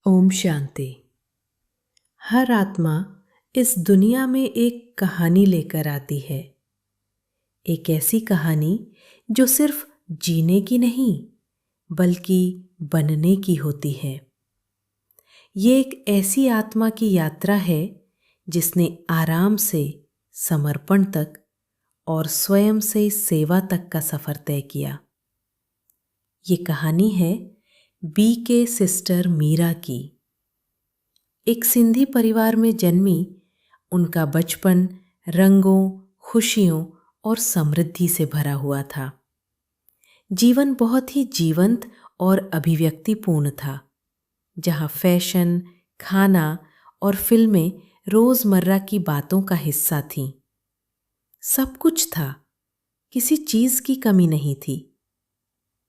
ओम शांति। हर आत्मा इस दुनिया में एक कहानी लेकर आती है। एक ऐसी कहानी जो सिर्फ जीने की नहीं बल्कि बनने की होती है। ये एक ऐसी आत्मा की यात्रा है जिसने आराम से समर्पण तक और स्वयं से सेवा तक का सफर तय किया। ये कहानी है बी के सिस्टर मीरा की। एक सिंधी परिवार में जन्मी उनका बचपन रंगों, खुशियों और समृद्धि से भरा हुआ था। जीवन बहुत ही जीवंत और अभिव्यक्तिपूर्ण था, जहां फैशन, खाना और फिल्में रोजमर्रा की बातों का हिस्सा थीं। सब कुछ था, किसी चीज की कमी नहीं थी।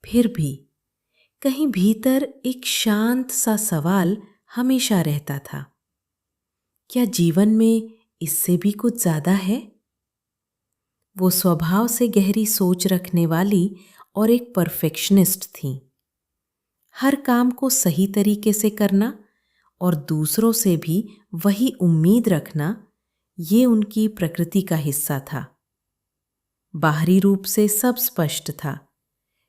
फिर भी कहीं भीतर एक शांत सा सवाल हमेशा रहता था, क्या जीवन में इससे भी कुछ ज्यादा है? वो स्वभाव से गहरी सोच रखने वाली और एक परफेक्शनिस्ट थीं। हर काम को सही तरीके से करना और दूसरों से भी वही उम्मीद रखना, ये उनकी प्रकृति का हिस्सा था। बाहरी रूप से सब स्पष्ट था,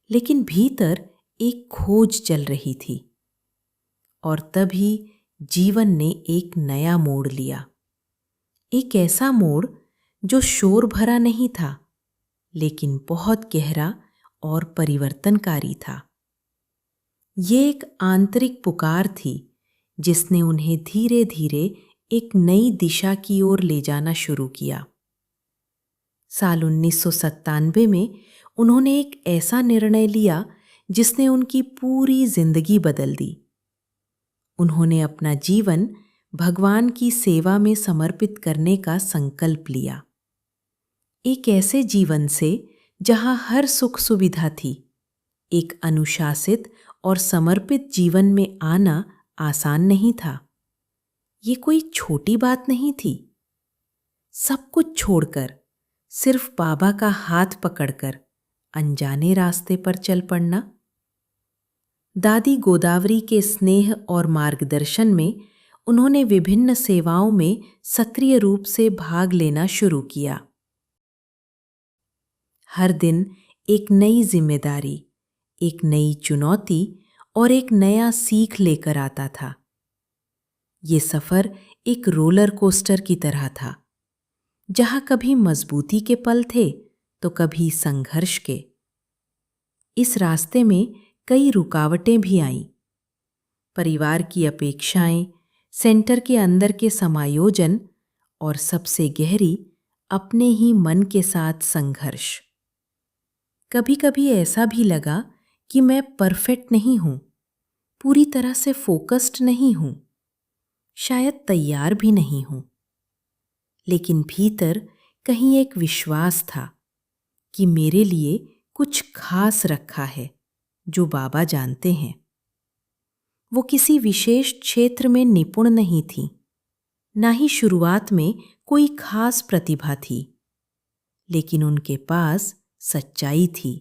लेकिन भीतर एक खोज चल रही थी। और तभी जीवन ने एक नया मोड़ लिया। एक ऐसा मोड़ जो शोर भरा नहीं था, लेकिन बहुत गहरा और परिवर्तनकारी था। ये एक आंतरिक पुकार थी जिसने उन्हें धीरे धीरे एक नई दिशा की ओर ले जाना शुरू किया। साल 1997 में उन्होंने एक ऐसा निर्णय लिया जिसने उनकी पूरी जिंदगी बदल दी। उन्होंने अपना जीवन भगवान की सेवा में समर्पित करने का संकल्प लिया। एक ऐसे जीवन से जहां हर सुख सुविधा थी। एक अनुशासित और समर्पित जीवन में आना आसान नहीं था। ये कोई छोटी बात नहीं थी। सब कुछ छोड़कर सिर्फ बाबा का हाथ पकड़कर अनजाने रास्ते पर चल पड़ना। दादी गोदावरी के स्नेह और मार्गदर्शन में उन्होंने विभिन्न सेवाओं में सक्रिय रूप से भाग लेना शुरू किया। हर दिन एक नई जिम्मेदारी, एक नई चुनौती और एक नया सीख लेकर आता था। ये सफर एक रोलर कोस्टर की तरह था, जहां कभी मजबूती के पल थे तो कभी संघर्ष के। इस रास्ते में कई रुकावटें भी आईं। परिवार की अपेक्षाएं, सेंटर के अंदर के समायोजन और सबसे गहरी अपने ही मन के साथ संघर्ष। कभी कभी ऐसा भी लगा कि मैं परफेक्ट नहीं हूं, पूरी तरह से फोकस्ड नहीं हूं, शायद तैयार भी नहीं हूं। लेकिन भीतर कहीं एक विश्वास था कि मेरे लिए कुछ खास रखा है जो बाबा जानते हैं। वो किसी विशेष क्षेत्र में निपुण नहीं थी, ना ही शुरुआत में कोई खास प्रतिभा थी, लेकिन उनके पास सच्चाई थी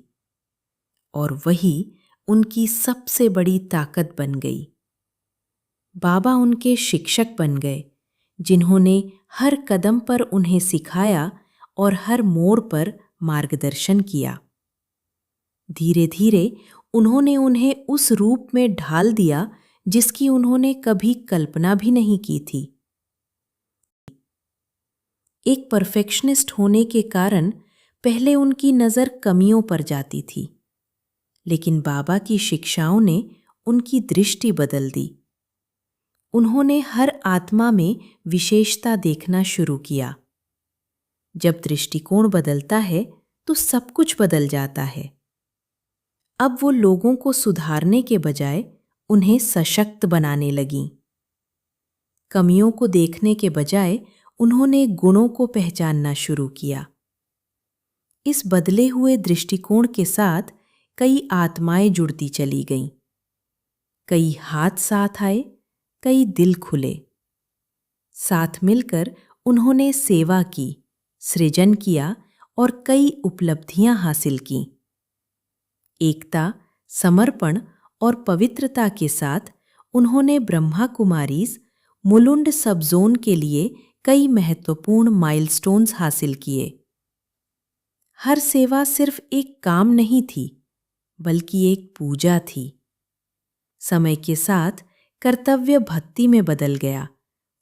और वही उनकी सबसे बड़ी ताकत बन गई। बाबा उनके शिक्षक बन गए, जिन्होंने हर कदम पर उन्हें सिखाया और हर मोड़ पर मार्गदर्शन किया। धीरे धीरे उन्होंने उन्हें उस रूप में ढाल दिया जिसकी उन्होंने कभी कल्पना भी नहीं की थी। एक परफेक्शनिस्ट होने के कारण पहले उनकी नज़र कमियों पर जाती थी, लेकिन बाबा की शिक्षाओं ने उनकी दृष्टि बदल दी। उन्होंने हर आत्मा में विशेषता देखना शुरू किया। जब दृष्टिकोण बदलता है तो सब कुछ बदल जाता है। अब वो लोगों को सुधारने के बजाय उन्हें सशक्त बनाने लगीं। कमियों को देखने के बजाय उन्होंने गुणों को पहचानना शुरू किया। इस बदले हुए दृष्टिकोण के साथ कई आत्माएं जुड़ती चली गईं। कई हाथ साथ आए, कई दिल खुले। साथ मिलकर उन्होंने सेवा की, सृजन किया और कई उपलब्धियां हासिल की। एकता, समर्पण और पवित्रता के साथ उन्होंने ब्रह्मा कुमारीज मुलुंड सब जोन के लिए कई महत्वपूर्ण माइलस्टोन्स हासिल किए। हर सेवा सिर्फ एक काम नहीं थी, बल्कि एक पूजा थी। समय के साथ कर्तव्य भक्ति में बदल गया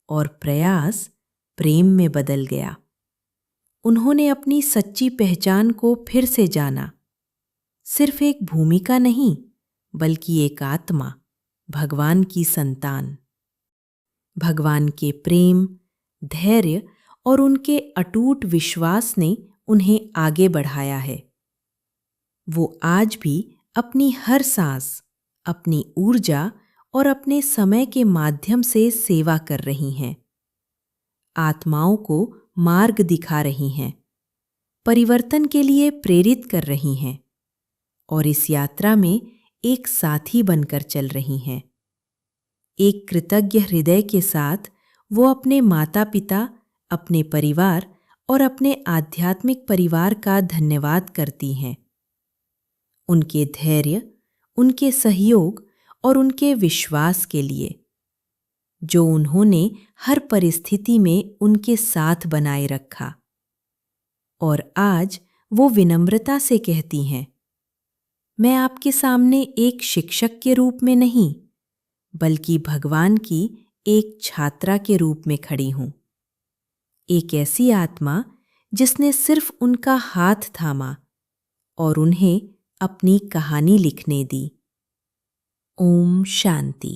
और प्रयास प्रेम में बदल गया। उन्होंने अपनी सच्ची पहचान को फिर से जाना, सिर्फ एक भूमिका नहीं, बल्कि एक आत्मा, भगवान की संतान। भगवान के प्रेम, धैर्य और उनके अटूट विश्वास ने उन्हें आगे बढ़ाया है। वो आज भी अपनी हर सांस, अपनी ऊर्जा और अपने समय के माध्यम से सेवा कर रही हैं। आत्माओं को मार्ग दिखा रही हैं, परिवर्तन के लिए प्रेरित कर रही हैं और इस यात्रा में एक साथी बनकर चल रही हैं। एक कृतज्ञ हृदय के साथ वो अपने माता-पिता, अपने परिवार और अपने आध्यात्मिक परिवार का धन्यवाद करती हैं। उनके धैर्य, उनके सहयोग और उनके विश्वास के लिए, जो उन्होंने हर परिस्थिति में उनके साथ बनाए रखा। और आज वो विनम्रता से कहती हैं, मैं आपके सामने एक शिक्षक के रूप में नहीं, बल्कि भगवान की एक छात्रा के रूप में खड़ी हूं। एक ऐसी आत्मा जिसने सिर्फ उनका हाथ थामा और उन्हें अपनी कहानी लिखने दी। ओम शांति।